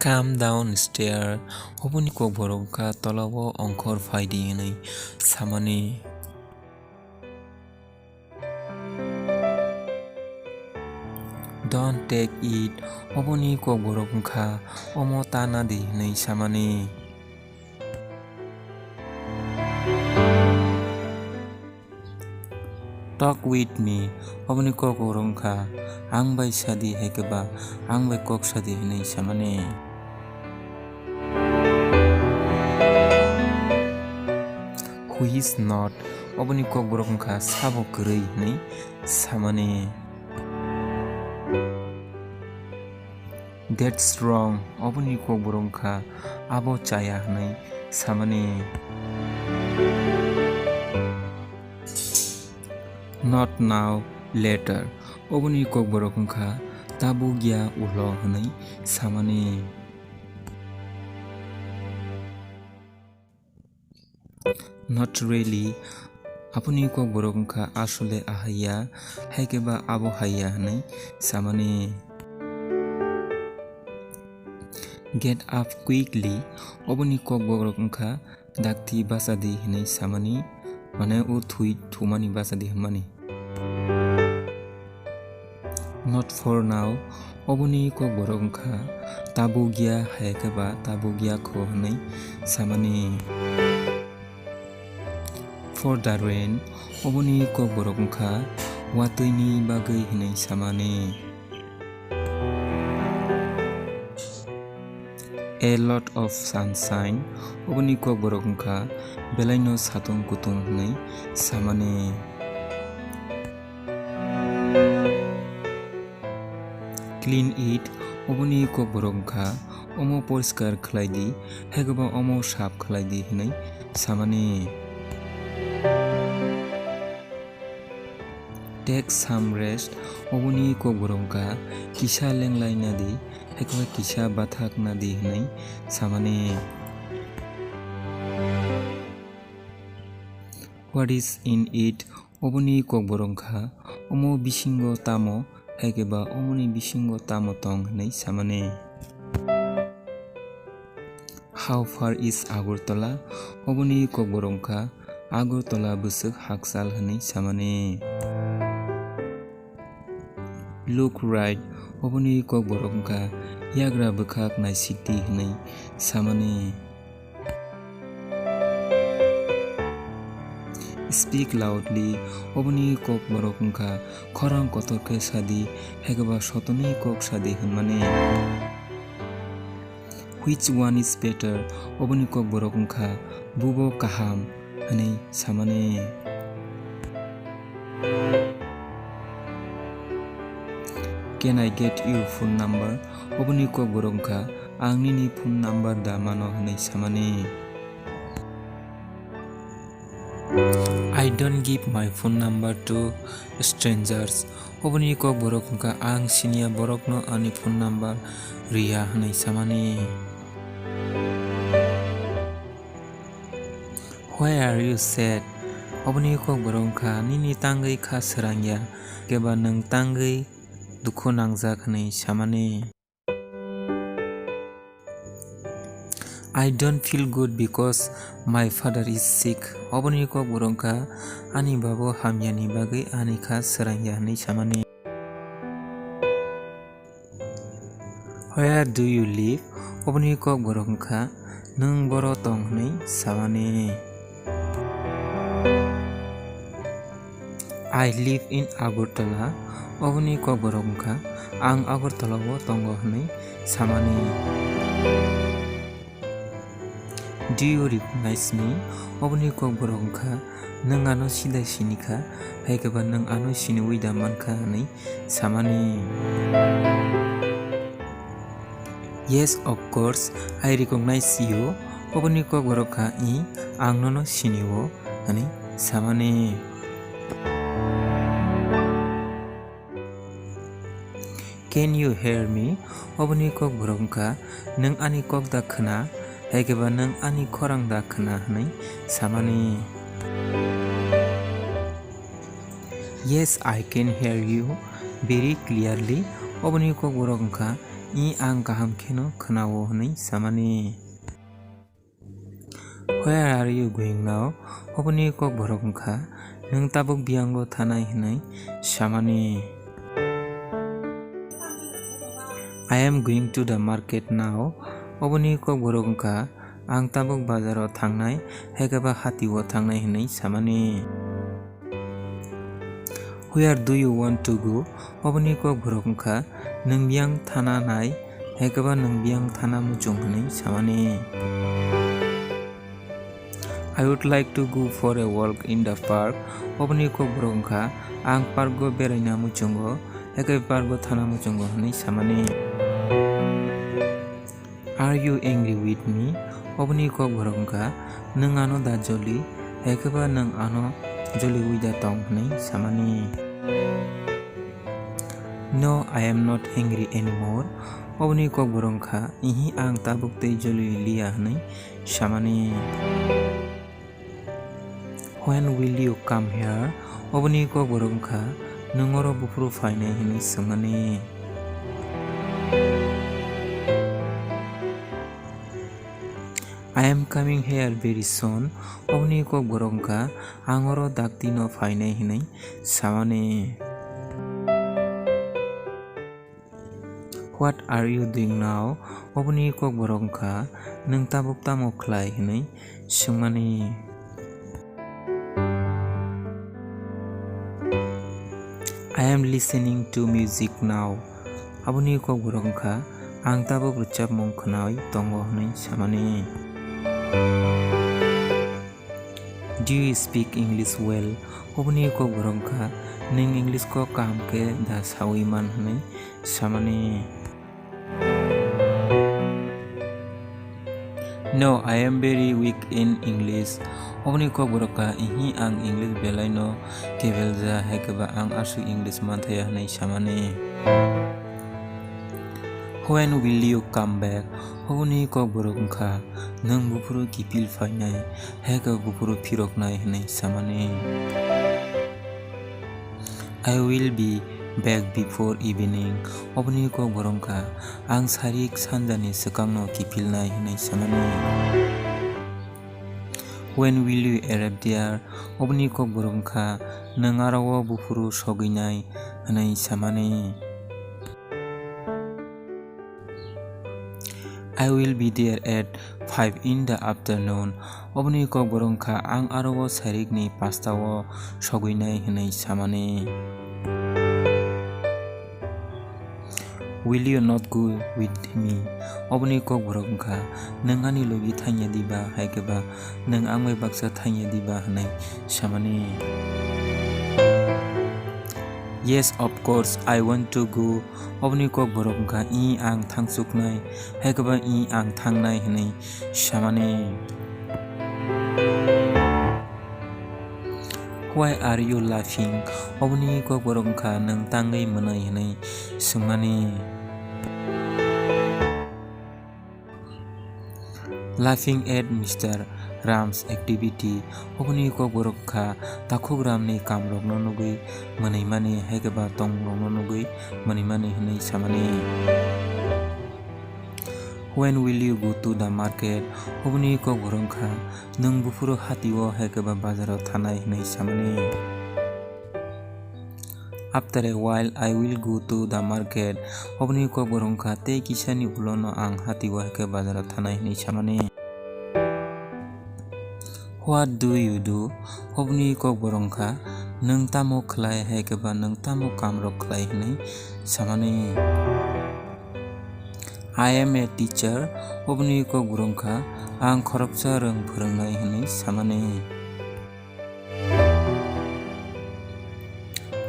Come downstairs. Oboni kok borokka tolao ongkhor faidi hinui samani. Don't take it. Oboni kok borok wngkha omo tana di hinui samani. Talk with me. Oboni kok borok wngkha ang bai sadi haikeba ang bai kok sadi hinui samani. Who is not? Oboni kok borok wngkha sabo kwrwi hinui samani. That's wrong. Oboni kok borok wngkha abo chaya hinui samani. Not now, later. Oboni kok borok wngkha tabugya ulo hinui samani. Not really. Apuni kok borok wngkha asole ahaiya haikeba abo haiya hinui samani. Get up quickly. Oboni kok borok wngkha dakti basadi hinui samani. Mane o thui thumani basadi hinmani. Not for now. Oboni kok borok wngkha tabugya haikeba tabugya kho hinui samani. For the rain. Oboni kok borok wngkha watui ni bagui hinui samani. A lot of sunshine. Oboni kok borok wngkha belai no satung kutung hinui samani. Clean it. Oboni kok borok wngkha omo poriskar khlai di haikeba omo saf khlai di hinui samani. Take some rest. Oboni kok borok wngkha kisa lenglai nadi haikeba kisa bathak nadi hinui samani. What is in it? Oboni kok borok wngkha omo bisingo tamo haikeba omoni bisingo tamo tong hinui samani. How far is Agartala? Oboni kok borok wngkha Agartala bwswk Hakchal hinui samani. Look right. Oboni kok borok wngkha yagra bwkhak naisikti hinui samani. Speak loudly. Oboni kok borok wngkha khorang kotor khe sadi haikeba sotoni kok sadi hinmani. Which one is better? Oboni kok borok wngkha bubo kaham hinui samani. Can I get your phone number? Oboni kok borok wngkha ang nini phone number da mano hinui samani. I don't give my phone number to strangers. Oboni kok borok wngkha ang siniya borok no ani phone number riya hinui samani. Why are you sad? Oboni kok borok wngkha nini tangui kha srangya keba nung tangui dukhu nangjak hinui samani. I don't feel good because my father is sick. Oboni kok borok wngkha ani babo hamyani bagui ani kha srangya hinui samani. Where do you live? Oboni kok borok wngkha nung boro tong hinui samani. I live in Agartala. Oboni kok borok wngkha ang Agartala o tongo hinui samani. Do you recognize me? Oboni kok borok wngkha nung ano sidai sinikha haikeba nung ano siniwi da mankha hinui samani. Yes, of course, I recognize you. Oboni kok borok wngkha I ang no siniwo hinui samani. Can you hear me? Oboni kok borok wngkha nung ani kok da khna haikeba nung ani khorang da khna hinui samani. Yes, I can hear you very clearly. Oboni kok borok wngkha ang kaham kheno khnawo hwnwi samani. Where are you going now? Oboni kok borok wngkha nung tabuk biango thanai hwnwi samani. I am going to the market now. Oboni kok borok wngkha ang tabuk bazaro thangnai haikaba hatio thangnai hwnwi samani. Where do you want to go? Oboni kok borok wngkha nung biang thana nai haikaba nung biang thana muchung hwnwi samani. I would like to go for a walk in the park. Oboni kok borok wngkha ang parko beraina muchungo haikaba parko thana muchungo hwnwi samani. Are you angry with me? Oboni kok borok wngkha nung ano da joli haikaba nung ano joli uida tong hwnwi samani. No, I am not angry anymore. Oboni kok borok wngkha ihi ang tabuk tei joli liya hwnwi samani. When will you come here? Oboni kok borok wngkha nungoro bufuru phainai hwnwi swngmani. I am coming here very soon. Oboni kok borok wngkha angoro dakti no phainai hwnwi samani. What are you doing now? Oboni kok borok wngkha nung tabuk tamo khlai hwnwi swngmani. I am listening to music now. Aboni kok borok wngkha ang tabuk rwchapmung khwnai tongo hwnwi samani. Do you speak English well? Oboni kok borok wngkha nung English ko kaham khe da sawi man hwnwi samani. No, I am very weak in English. Oboni kok borok wngkha ihi ang English belai no kebelja haikaba ang asuk English manthaya hwnwi samani. When will you come back? Oboni kok borok wngkha nung bufuru kipil phainai haikaba bufuru phiroknai hwnwi samani. I will be back before evening. Oboni kok borok wngkha ang sarik sanjani swkangno kipilnai hwnwi samani. When will you arrive there? Oboni kok borok wngkha nung arao bufuru soginai hwnwi samani. I will be there at 5 in the afternoon. Oboni kok borok wngkha ang arao sarikni 5 o soginai hwnwi samani. Will you not go with me? Oboni kok borok wngkha nung ani logi thangya diba haikaba nung ang bai baksa thangya diba hwnwi samani. Yes, of course, I want to go. Oboni kok borok wngkha I ang thangsuknai haikaba I ang thangnai hwnwi samani. Why are you laughing? Oboni kok borok wngkha nung tangwi mwnai hwnwi swngmani. Laughing at Mr. Ram's activity. Oboni kok borok wngkha takhuk ramni kamrokno nugui mwnimani haikaba tongrokno nugui mwnimani hwnwi samani. When will you go to the market? Oboni kok borok wngkha nung bufuru hatio haikaba bazaro thanai hwnwi samani. After a while, I will go to the market. Oboni kok borok wngkha tei kisani ulono ang hatio haikaba bazaro thanai hwnwi samani. What do you do? Oboni kok borok wngkha nung tamo khlai haikaba nung tamo kamrok khlai hwnwi samani. I am a teacher. Oboni kok borok wngkha ang khoroksa rong phwrwngnai hwnwi samani.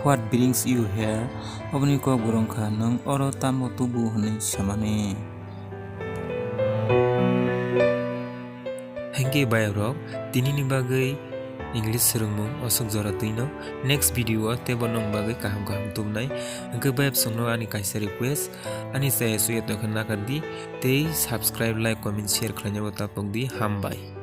What brings you here? Oboni kok borok wngkha nung oro tamo tubu hwnwi samani. Hengke bayorok tinini bagui English serungmung osok jora tuino next video tebo nong bagui kaham tumnai hengke bayap songno ani kaisa request ani saya suyat nokhan nakadi tei subscribe like comment share khlainyago tapok di hambai.